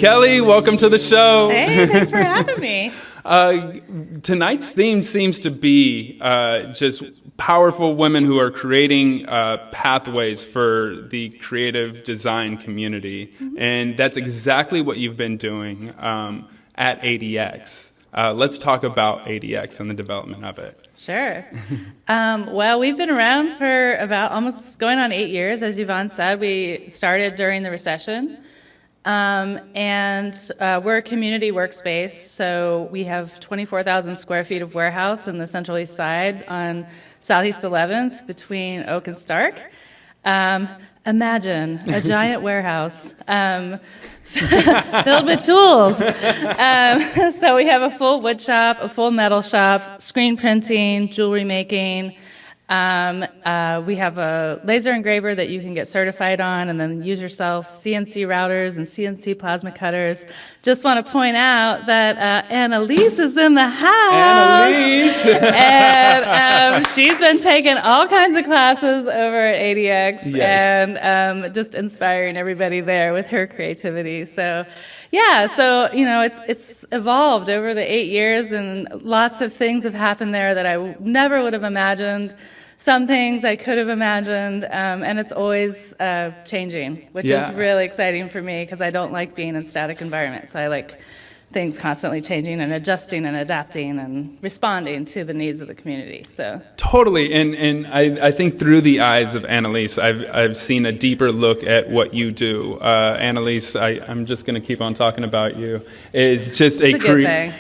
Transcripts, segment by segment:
Kelly, welcome to the show. Hey, thanks for having me. Tonight's theme seems to be just powerful women who are creating pathways for the creative design community. Mm-hmm. And that's exactly what you've been doing at ADX. Let's talk about ADX and the development of it. Sure. Well, we've been around for about almost going on 8 years. As Yvonne said, we started during the recession. And we're a community workspace, so we have 24,000 square feet of warehouse in the Central East Side on Southeast 11th between Oak and Stark. Imagine a giant warehouse filled with tools. So we have a full wood shop, a full metal shop, screen printing, jewelry making. We have a laser engraver that you can get certified on and then use yourself, CNC routers and CNC plasma cutters. Just want to point out that Annalise is in the house. Annalise! And she's been taking all kinds of classes over at ADX. Yes. And just inspiring everybody there with her creativity. So yeah, so, you know, it's evolved over the 8 years, and lots of things have happened there that I never would have imagined. Some things I could have imagined, and it's always changing, which is really exciting for me because I don't like being in static environments. I like things constantly changing and adjusting and adapting and responding to the needs of the community. So totally, and I think through the eyes of Annalise, I've seen a deeper look at what you do. Annalise, I'm just going to keep on talking about you. Is just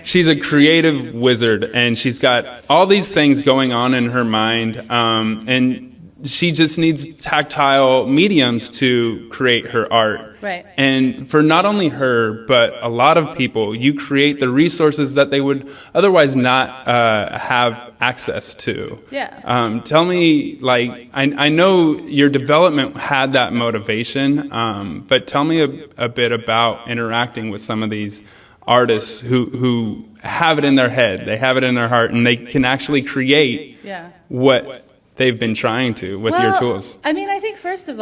she's a creative wizard, and she's got all these things going on in her mind, and she just needs tactile mediums to create her art. Right. And for not only her, but a lot of people, you create the resources that they would otherwise not have access to. Yeah. Tell me, like, I know your development had that motivation, but tell me a bit about interacting with some of these artists who have it in their head, they have it in their heart, and they can actually create what they've been trying to with your tools. I mean, I think first of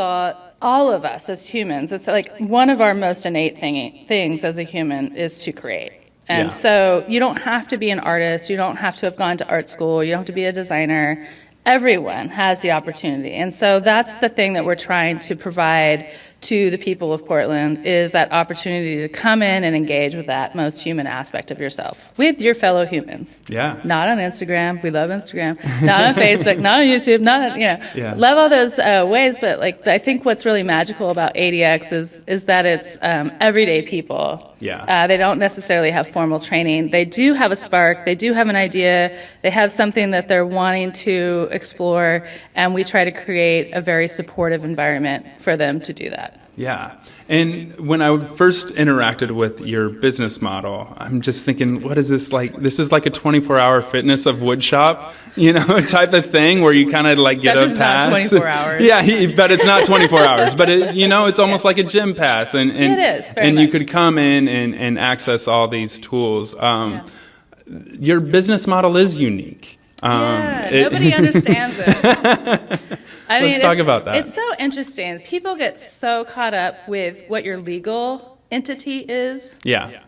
all of us as humans, it's like one of our most innate things as a human is to create. And so you don't have to be an artist, you don't have to have gone to art school, you don't have to be a designer. Everyone has the opportunity. And so that's the thing that we're trying to provide to the people of Portland, is that opportunity to come in and engage with that most human aspect of yourself, with your fellow humans. Yeah. Not on Instagram. We love Instagram. Not on Facebook. Not on YouTube. Not, love all those ways. But like, I think what's really magical about ADX is that it's everyday people. Yeah. They don't necessarily have formal training. They do have a spark. They do have an idea. They have something that they're wanting to explore, and we try to create a very supportive environment for them to do that. Yeah. And when I first interacted with your business model, I'm just thinking, what is this like? This is like a 24-hour fitness of wood shop, type of thing where you kind of like get a pass. Not 24 hours. Yeah, but it's not 24 hours. But, it's almost like a gym pass. And it is, very and much. You could come in and access all these tools. Your business model is unique. Nobody understands it. Let's talk about that. It's so interesting. People get so caught up with what your legal entity is. Yeah.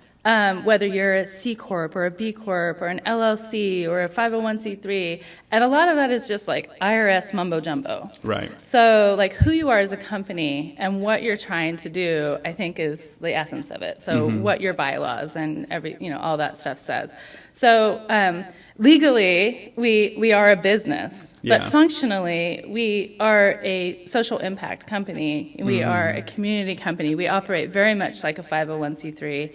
Whether you're a C Corp or a B Corp or an LLC or a 501c3. And a lot of that is just like IRS mumbo jumbo. Right. So like who you are as a company and what you're trying to do, I think is the essence of it. So what your bylaws and all that stuff says. So legally, we are a business, but functionally, we are a social impact company. We are a community company. We operate very much like a 501c3.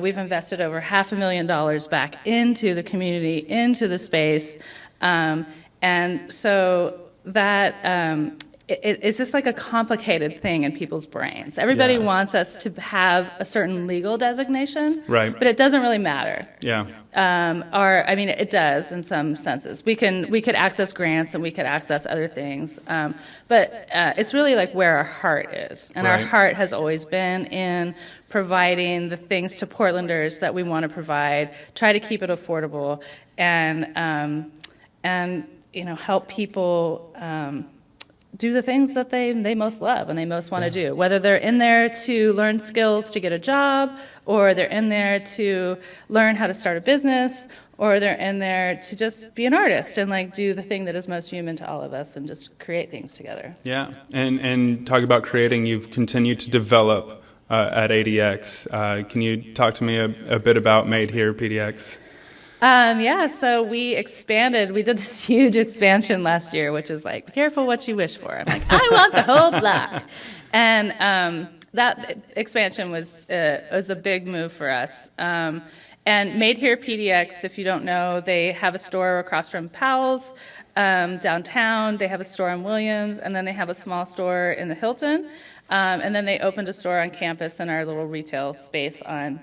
We've invested over $500,000 back into the community, into the space, and so that it's just like a complicated thing in people's brains. Everybody wants us to have a certain legal designation, right? But it doesn't really matter. Yeah. It does in some senses. We could access grants and we could access other things, but it's really like where our heart is, and our heart has always been in providing the things to Portlanders that we want to provide. Try to keep it affordable, and help people do the things that they most love and they most want to do, whether they're in there to learn skills to get a job, or they're in there to learn how to start a business, or they're in there to just be an artist and like do the thing that is most human to all of us and just create things together. Yeah, and talk about creating, you've continued to develop at ADX. Can you talk to me a bit about Made Here PDX? Yeah, so we expanded. We did this huge expansion last year, which is like, careful what you wish for. I'm like, I want the whole block. And that expansion was a big move for us. And Made Here PDX, if you don't know, they have a store across from Powell's downtown. They have a store in Williams, and then they have a small store in the Hilton. And then they opened a store on campus in our little retail space on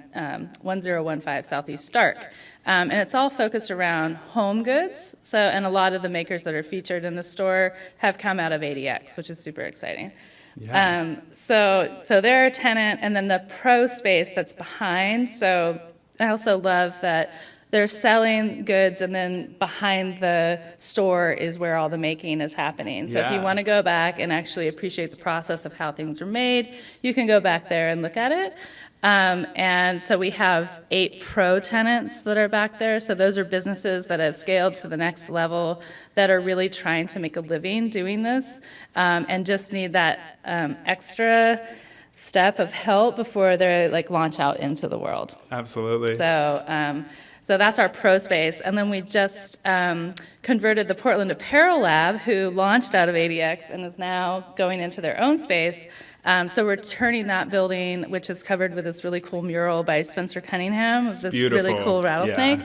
1015 Southeast Stark. And it's all focused around home goods. And a lot of the makers that are featured in the store have come out of ADX, which is super exciting. Yeah. So they're a tenant, and then the pro space that's behind. So I also love that they're selling goods, and then behind the store is where all the making is happening. So if you want to go back and actually appreciate the process of how things are made, you can go back there and look at it. And so we have 8 pro tenants that are back there. So those are businesses that have scaled to the next level, that are really trying to make a living doing this, and just need that extra step of help before they like launch out into the world. Absolutely. So that's our pro space. And then we just converted the Portland Apparel Lab, who launched out of ADX and is now going into their own space. So we're turning that building, which is covered with this really cool mural by Spencer Cunningham, of this really cool rattlesnake.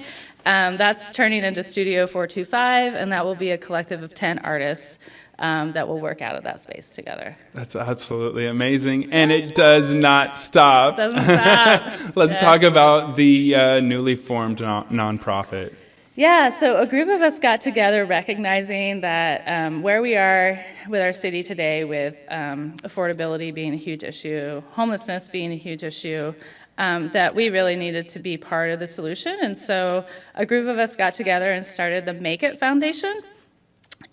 Yeah. That's turning into Studio 425, and that will be a collective of 10 artists that will work out of that space together. That's absolutely amazing, and it does not stop. It doesn't stop. Let's talk about the newly formed nonprofit. Yeah, so a group of us got together recognizing that where we are with our city today, with affordability being a huge issue, homelessness being a huge issue, that we really needed to be part of the solution. And so a group of us got together and started the Make It Foundation.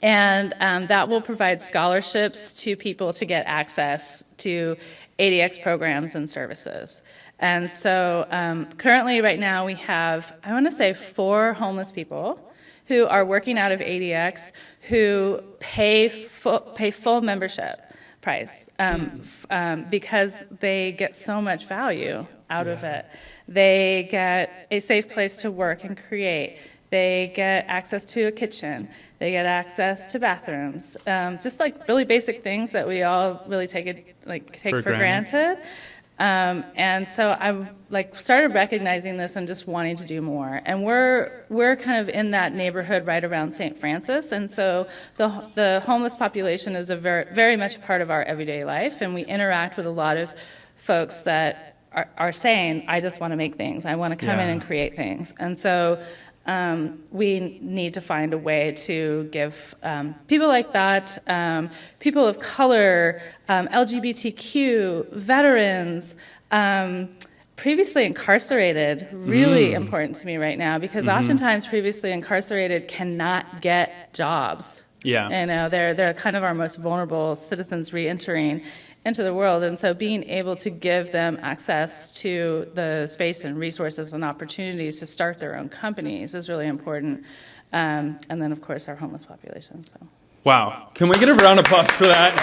And that will provide scholarships to people to get access to ADX programs and services. And so currently right now we have, I want to say 4 homeless people who are working out of ADX who pay full membership price because they get so much value out of it. They get a safe place to work and create. They get access to a kitchen. They get access to bathrooms. Just like really basic things that we all really take for granted. And so I started recognizing this and just wanting to do more. And we're kind of in that neighborhood right around St. Francis, and so the homeless population is a very much a part of our everyday life, and we interact with a lot of folks that are saying, I just want to make things. I want to come in and create things. And so we need to find a way to give people like that, people of color, LGBTQ, veterans, previously incarcerated, really important to me right now, because oftentimes previously incarcerated cannot get jobs. Yeah. You know, they're kind of our most vulnerable citizens re-entering into the world, and so being able to give them access to the space and resources and opportunities to start their own companies is really important. And then, of course, our homeless population. So. Wow. Can we get a round of applause for that?